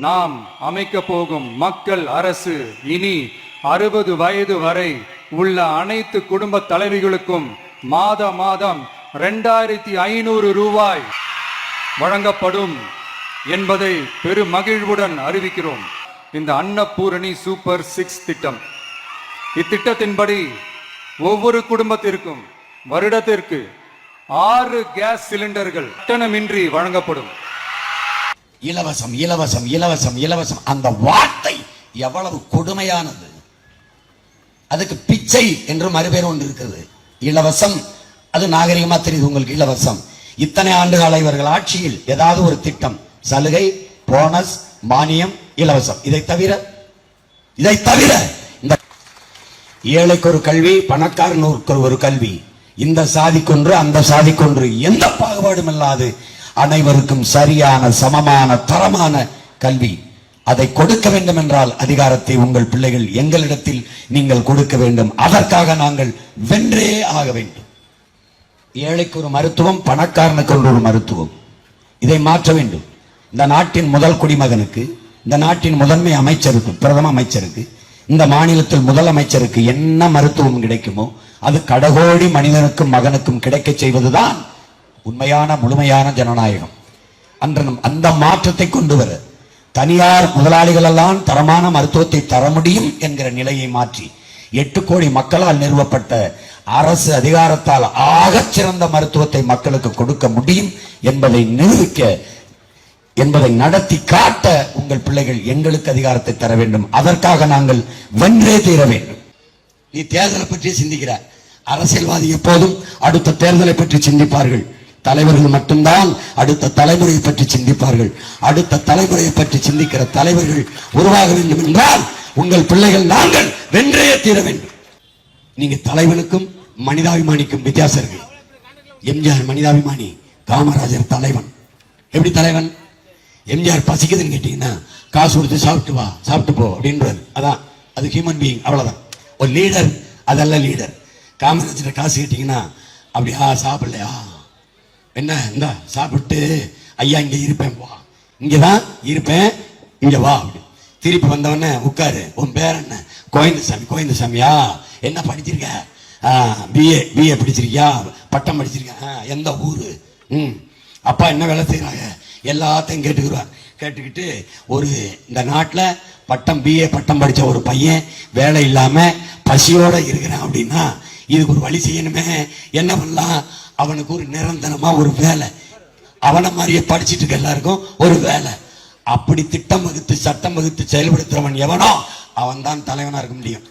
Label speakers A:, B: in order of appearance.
A: நாம் அமைக்க போகும் மக்கள் அரசு இனி 60 வயது வரை உள்ள அனைத்து குடும்ப தலைவிகளுக்கும் மாதம் 2500 ரூபாய் வழங்கப்படும் என்பதை பெரு மகிழ்வுடன் அறிவிக்கிறோம். இந்த அன்னபூரணி சூப்பர் 6 திட்டம், இத்திட்டத்தின்படி ஒவ்வொரு குடும்பத்திற்கும் வருடத்திற்கு 6 கேஸ் சிலிண்டர்கள் கட்டணமின்றி வழங்கப்படும்.
B: இலவசம் இலவசம் இலவசம் இலவசம், அந்த வார்த்தை எவ்வளவு கொடுமையானது. அதுக்கு பிச்சை என்று மறுபேர் ஒன்று இருக்கிறது. இலவசம் அது நாகரிகமா தெரியுது உங்களுக்கு. இலவசம் இத்தனை ஆண்டுகால இவர்கள் ஆட்சியில் ஏதாவது ஒரு திட்டம், சலுகை, போனஸ், மானியம், இலவசம். இதை தவிர இந்த ஏழைக்கு ஒரு கல்வி, பணக்காரனுக்கு ஒரு கல்வி, இந்த சாதிக்கொன்று அந்த சாதிக்கொன்று எந்த பாகுபாடும் இல்லாது அனைவருக்கும் சரியான சமமான தரமான கல்வி, அதை கொடுக்க வேண்டும் என்றால் அதிகாரத்தை உங்கள் பிள்ளைகள் எங்களிடத்தில் நீங்கள் கொடுக்க வேண்டும். அதற்காக நாங்கள் வென்றே ஆக வேண்டும். ஏழைக்கு ஒரு மருத்துவம், பணக்காரனுக்கு ஒரு மருத்துவம், இதை மாற்ற வேண்டும். இந்த நாட்டின் முதல் குடிமகனுக்கு, இந்த நாட்டின் முதன்மை அமைச்சருக்கு, பிரதம அமைச்சருக்கு, இந்த மாநிலத்தில் முதலமைச்சருக்கு என்ன மருத்துவம் கிடைக்குமோ அது கடகோடி மனிதனுக்கும் மகனுக்கும் கிடைக்க செய்வதுதான் உண்மையான முழுமையான ஜனநாயகம். அந்த மாற்றத்தை கொண்டு வர தனியார் முதலாளிகள் எல்லாம் தரமான மருத்துவத்தை தர முடியும் என்கிற நிலையை மாற்றி 8 கோடி மக்களால் நிறுவப்பட்ட அரசு அதிகாரத்தால் ஆகச் சிறந்த மருத்துவத்தை மக்களுக்கு கொடுக்க முடியும் என்பதை நிரூபிக்க, என்பதை நடத்தி காட்ட உங்கள் பிள்ளைகள் எங்களுக்கு அதிகாரத்தை தர வேண்டும். அதற்காக நாங்கள் வென்றே தீர வேண்டும். நீ தேர்தலை பற்றி சிந்திக்கிறார். அரசியல்வாதி எப்போதும் அடுத்த தேர்தலை பற்றி சிந்திப்பார்கள். தலைவர்கள் மட்டும்தான் அடுத்த தலைமுறையை பற்றி சிந்திப்பார்கள். அடுத்த தலைமுறையை பற்றி சிந்திக்கிற தலைவர்கள் உருவாக வேண்டும் என்றால் உங்கள் பிள்ளைகள் நாங்கள் வென்றே தீர வேண்டும். நீங்க தலைவனுக்கும் மனிதாபிமானிக்கும் வித்தியாசம் இருக்கு. எம்ஜிஆர் மனிதாபிமானி, காமராஜர் தலைவன். எப்படி தலைவன்? எம்ஜிஆர் பசிக்குதுன்னு கேட்டீங்கன்னா காசு கொடுத்து சாப்பிட்டு வா, சாப்பிட்டு போ அப்படின்றாரு. அதான் அது ஹியூமன் பீயிங், அவ்வளவுதான். ஒரு லீடர் அதெல்லாம் லீடர். காமராஜர் காசு கேட்டீங்கன்னா அப்படியா, சாப்பிடலையா, என்ன இந்த சாப்பிட்டு ஐயா இங்க இருப்பேன், வா இங்கதான் இருப்பேன், இங்க வா அப்படி. திருப்பி வந்தவொடனே உட்காரு, உன் பேர் என்ன? கோவிந்தசாமி. கோவிந்தசாமியா, என்ன படிச்சிருக்க? பிஏ படிச்சிருக்கியா? பட்டம் படிச்சிருக்க? எந்த ஊரு? அப்பா என்ன வேலை செய்யறாங்க? எல்லாத்தையும் கேட்டுக்கிறார். கேட்டுக்கிட்டு ஒரு இந்த நாட்டில் பட்டம் பிஏ பட்டம் படிச்ச ஒரு பையன் வேலை இல்லாம பசியோட இருக்கிறான் அப்படின்னா இதுக்கு ஒரு வழி செய்யணுமே. என்ன பண்ணலாம்? அவனுக்கு ஒரு நிரந்தரமா ஒரு வேலை, அவனை மாதிரியே படிச்சுட்டு இருக்க எல்லாருக்கும் ஒரு வேலை. அப்படி திட்டம் வகுத்து சட்டம் வகுத்து செயல்படுத்துறவன் எவனோ அவன் தான் தலைவனா இருக்க முடியும்.